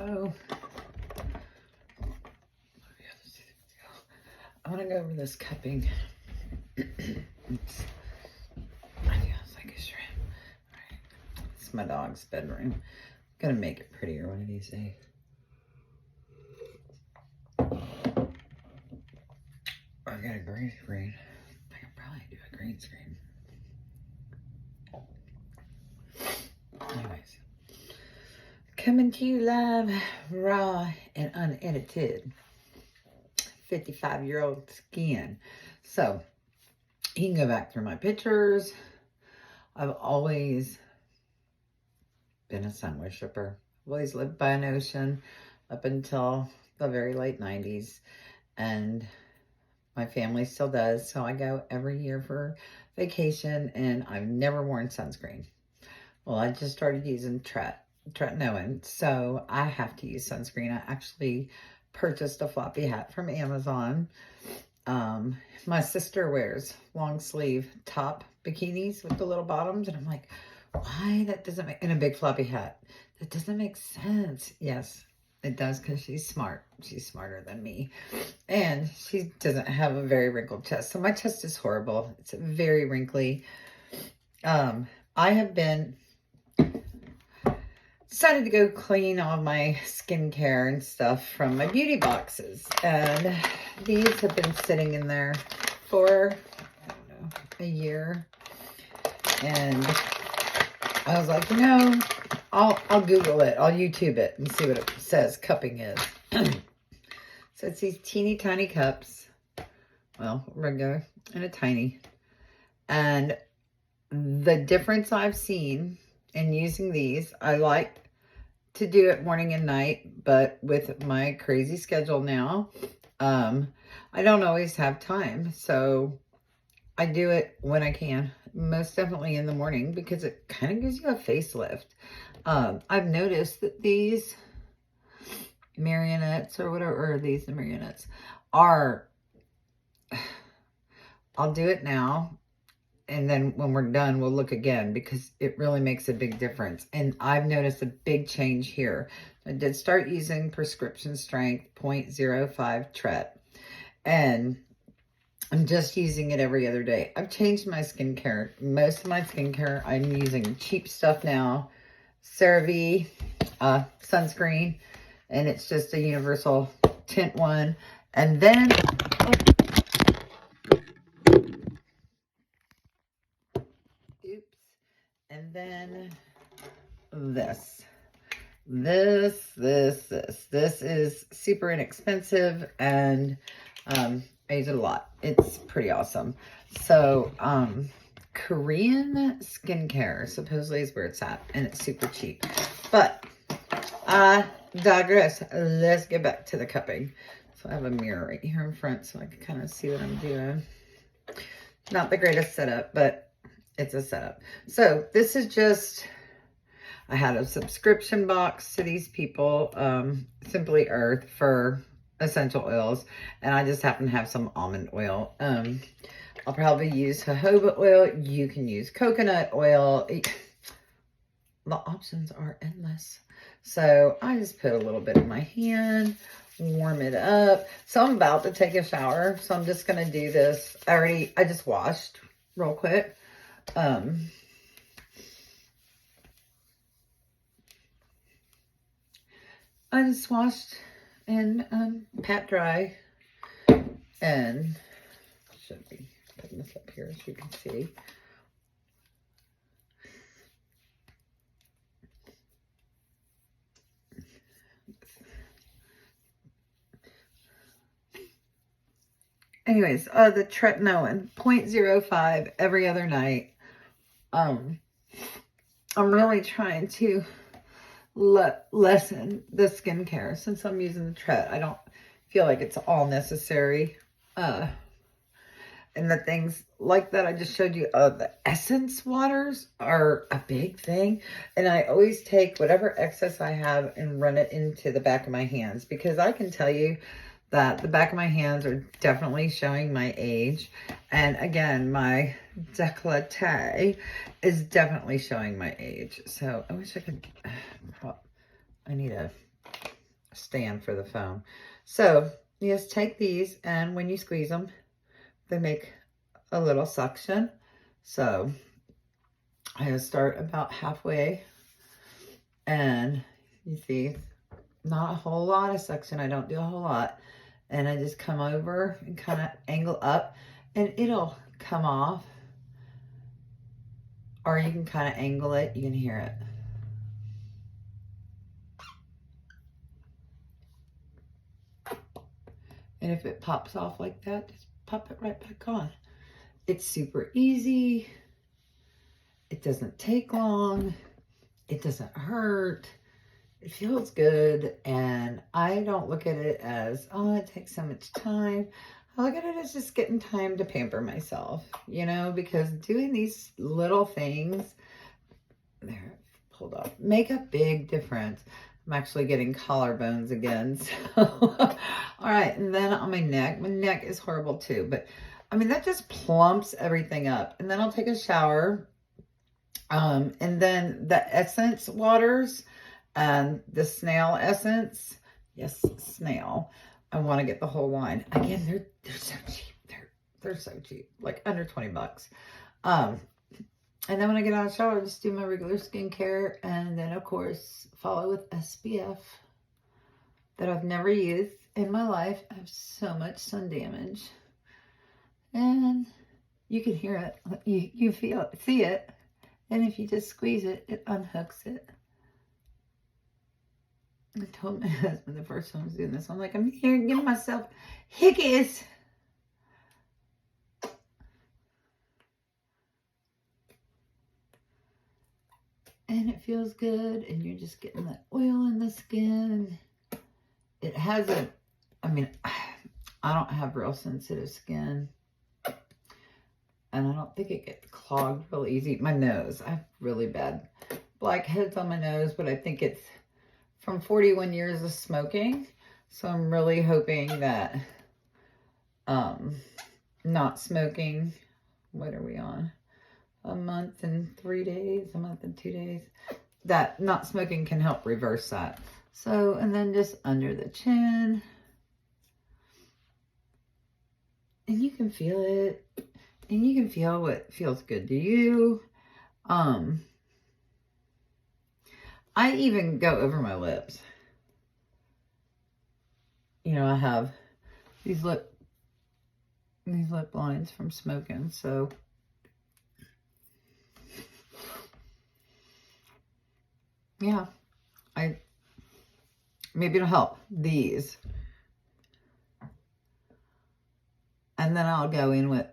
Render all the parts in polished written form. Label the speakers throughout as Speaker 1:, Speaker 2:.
Speaker 1: So, I want to go over this cupping. It's, I feel like a shrimp. Right. It's my dog's bedroom. I'm gonna make it prettier one of these days. I got a green screen. I could probably do a green screen. Anyways, coming to you live, raw and unedited. 55-year-old skin. So you can go back through my pictures. I've always been a sun worshiper. I've always lived by an ocean up until the very late 90s. And my family still does. So I go every year for vacation and I've never worn sunscreen. Well, I just started using tretinoin. So I have to use sunscreen. I actually purchased a floppy hat from Amazon. My sister wears long sleeve top bikinis with the little bottoms. And I'm like, why that doesn't make, and a big floppy hat. That doesn't make sense. Yes, it does because she's smart. She's smarter than me. And she doesn't have a very wrinkled chest. So my chest is horrible. It's very wrinkly. I have been decided to go clean all my skincare and stuff from my beauty boxes. And these have been sitting in there for, I don't know, a year. And I was like, you know, I'll Google it. I'll YouTube it and see what it says cupping is. So it's these teeny tiny cups. Well, regular and a tiny. And the difference I've seen in using these, I like to do it morning and night, but with my crazy schedule now, I don't always have time. So I do it when I can, most definitely in the morning, because it kind of gives you a facelift. I've noticed that these marionettes or whatever, or these marionettes are, I'll do it now. And then when we're done, we'll look again because it really makes a big difference. And I've noticed a big change here. I did start using prescription strength 0.05 tret. And I'm just using it every other day. I've changed my skincare. Most of my skincare, I'm using cheap stuff now. CeraVe sunscreen. And it's just a universal tint one. And then... And then this is super inexpensive and I use it a lot. It's pretty awesome. So Korean skincare supposedly is where it's at and it's super cheap. But I digress. Let's get back to the cupping. So I have a mirror right here in front so I can kind of see what I'm doing. Not the greatest setup, but it's a setup. So this is just, I had a subscription box to these people, Simply Earth, for essential oils. And I just happen to have some almond oil. I'll probably use jojoba oil. You can use coconut oil. The options are endless. So I just put a little bit in my hand, warm it up. So I'm about to take a shower. So I'm just going to do this. I just washed real quick. I just washed and pat dry, and should be putting this up here so you can see. Anyways, the tretinoin 0.05 every other night. I'm really trying to lessen the skincare since I'm using the tret. I don't feel like it's all necessary. And the things like that I just showed you, the essence waters are a big thing. And I always take whatever excess I have and run it into the back of my hands, because I can tell you that the back of my hands are definitely showing my age. And again, my décolleté is definitely showing my age. So I wish I could, I need a stand for the foam. So you just take these, and when you squeeze them, they make a little suction. So I start about halfway, and you see, not a whole lot of suction. I don't do a whole lot. And I just come over and kind of angle up, and it'll come off. Or you can kind of angle it. You can hear it. And if it pops off like that, just pop it right back on. It's super easy. It doesn't take long. It doesn't hurt. It feels good. And I don't look at it as, oh, it takes so much time. I look at it as just getting time to pamper myself, you know, because doing these little things, there, pulled off, make a big difference. I'm actually getting collarbones again. So, all right. And then on my neck is horrible too. But I mean, that just plumps everything up. And then I'll take a shower. And then the essence waters and the snail essence. Yes, snail. I want to get the whole line. Again, they're so cheap. They're so cheap. Like under 20 bucks. And then when I get out of the shower, I just do my regular skincare. And then, of course, follow with SPF that I've never used in my life. I have so much sun damage. And you can hear it. You feel it, see it. And if you just squeeze it, it unhooks it. I told my husband the first time I was doing this, I'm like, I'm here giving myself hickeys. And it feels good, and you're just getting that oil in the skin. It hasn't, I mean, I don't have real sensitive skin. And I don't think it gets clogged real easy. My nose, I have really bad blackheads on my nose, but I think it's from 41 years of smoking. So I'm really hoping that not smoking, what are we on? A month and 3 days, a month and 2 days. That not smoking can help reverse that. So, and then just under the chin. And you can feel it. And you can feel what feels good to you. I even go over my lips. You know, I have these lip lines from smoking, so yeah, maybe it'll help these. And then I'll go in with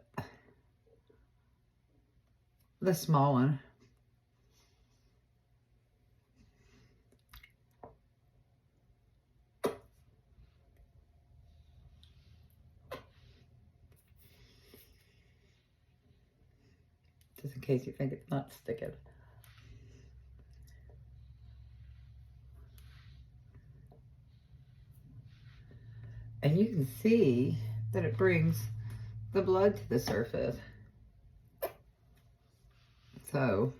Speaker 1: the small one. Just in case you think it's not sticking. And you can see that it brings the blood to the surface. So,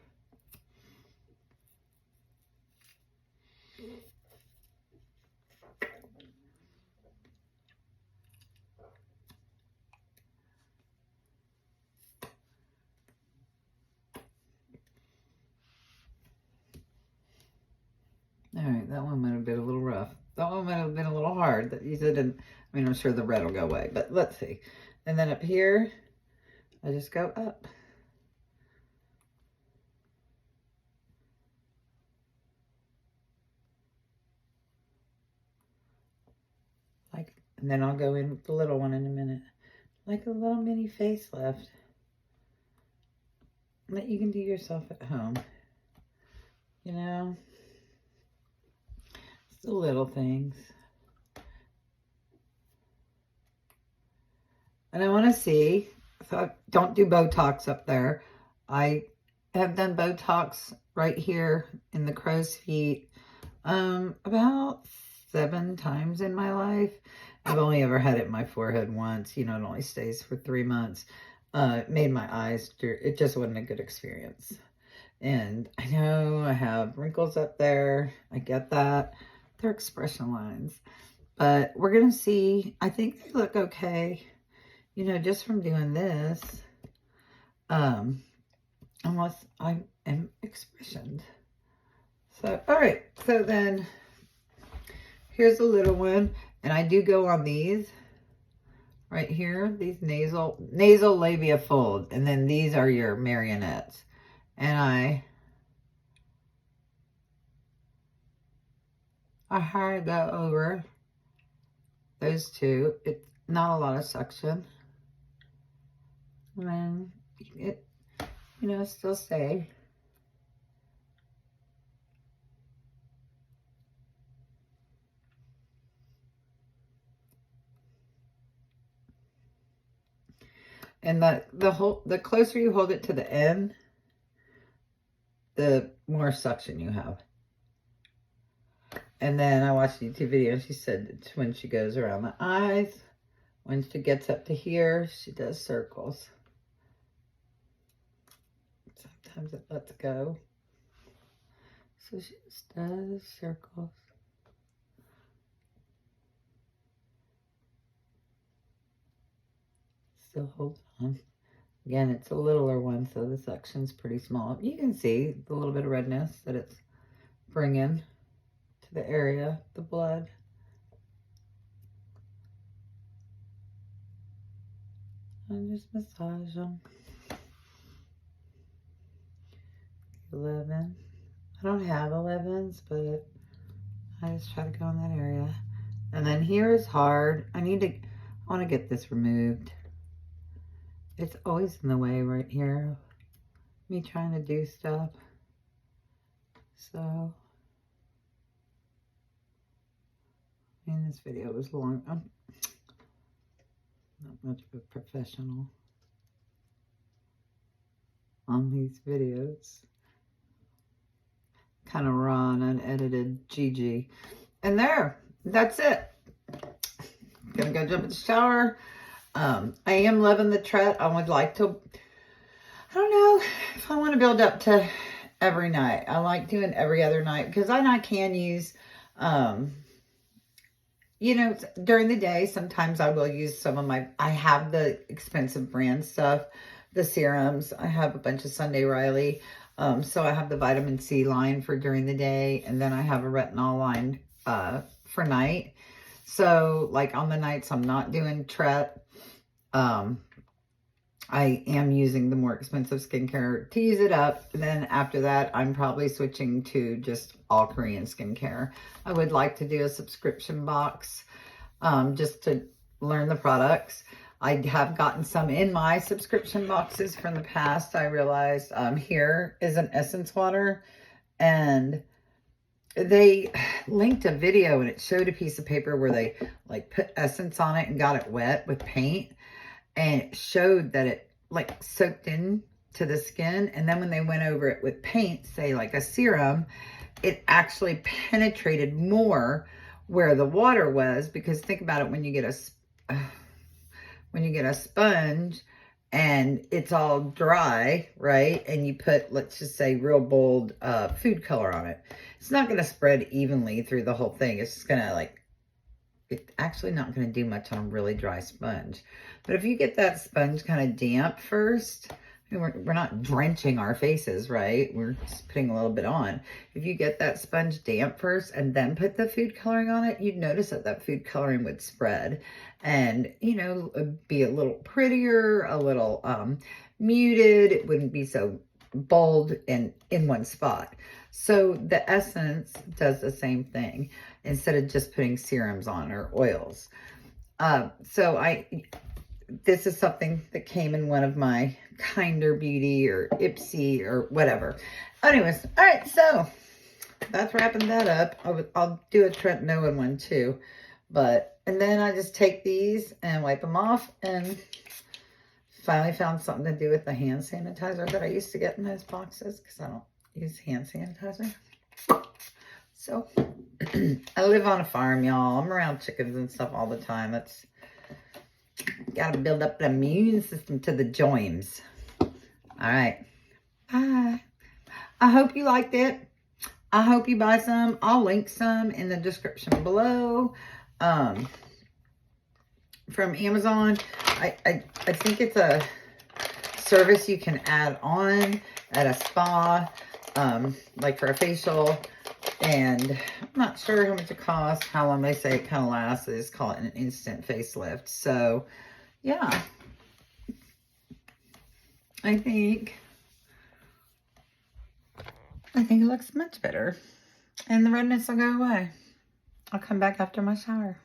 Speaker 1: all right, that one might have been a little rough. That one might have been a little hard. That you didn't, I mean, I'm sure the red will go away, but let's see. And then up here, I just go up. Like, and then I'll go in with the little one in a minute. Like a little mini facelift that you can do yourself at home. You know? It's the little things. And I want to see, so I don't do Botox up there. I have done Botox right here in the crow's feet about 7 times in my life. I've only ever had it in my forehead once. You know, it only stays for 3 months. It made my eyes, it just wasn't a good experience. And I know I have wrinkles up there. I get that. they're expression lines. But we're going to see. I think they look okay, you know, just from doing this. Unless I am expressioned. So, all right. So then, here's a little one. And I do go on these right here. These nasal labia fold. And then these are your marionettes. And I go over those two. It's not a lot of suction. And then it, you know, still stay. And the closer you hold it to the end, the more suction you have. And then I watched a YouTube video and she said it's when she goes around the eyes, when she gets up to here, she does circles. Sometimes it lets go. So she just does circles. Still hold on. Again, it's a littler one, so the suction's pretty small. You can see the little bit of redness that it's bringing to the area, the blood. And just massage them. 11. I don't have 11s, but I just try to go in that area. And then here is hard. I want to get this removed. It's always in the way right here. Me trying to do stuff. So, I mean, this video was long. I'm not much of a professional on these videos. Kind of raw and unedited GG. And that's it. Gonna go jump in the shower. I am loving the Tret. I would like to, I don't know if I want to build up to every night. I like doing every other night because I can use, you know, during the day, sometimes I will use some of I have the expensive brand stuff, the serums. I have a bunch of Sunday Riley. So I have the vitamin C line for during the day, and then I have a retinol line for night. So like on the nights I'm not doing Tret, I am using the more expensive skincare to use it up. And then after that, I'm probably switching to just all Korean skincare. I would like to do a subscription box just to learn the products. I have gotten some in my subscription boxes from the past. I realized here is an essence water, and they linked a video and it showed a piece of paper where they like put essence on it and got it wet with paint, and it showed that it like soaked in to the skin. And then when they went over it with paint, say like a serum, it actually penetrated more where the water was. Because think about it, when you get a sponge and it's all dry, right? And you put, let's just say, real bold food color on it. It's not going to spread evenly through the whole thing. It's just going to like, it's actually not going to do much on a really dry sponge. But if you get that sponge kind of damp first, I mean, we're not drenching our faces, right? We're just putting a little bit on. If you get that sponge damp first and then put the food coloring on it, you'd notice that that food coloring would spread and, you know, be a little prettier, a little muted. It wouldn't be so bold and in one spot. So the essence does the same thing instead of just putting serums on or oils. This is something that came in one of my Kinder Beauty or Ipsy or whatever. Anyways, all right, so that's wrapping that up. I'll do a Tretinoin one too. And then I just take these and wipe them off, and finally found something to do with the hand sanitizer that I used to get in those boxes because I don't use hand sanitizer. So I live on a farm, y'all. I'm around chickens and stuff all the time. It's got to build up the immune system to the joins. All right. Bye. I hope you liked it. I hope you buy some. I'll link some in the description below. From Amazon. I think it's a service you can add on at a spa, like for a facial. And I'm not sure how much it costs, how long they say it kind of lasts. They just call it an instant facelift. So, yeah. I think it looks much better. And the redness will go away. I'll come back after my shower.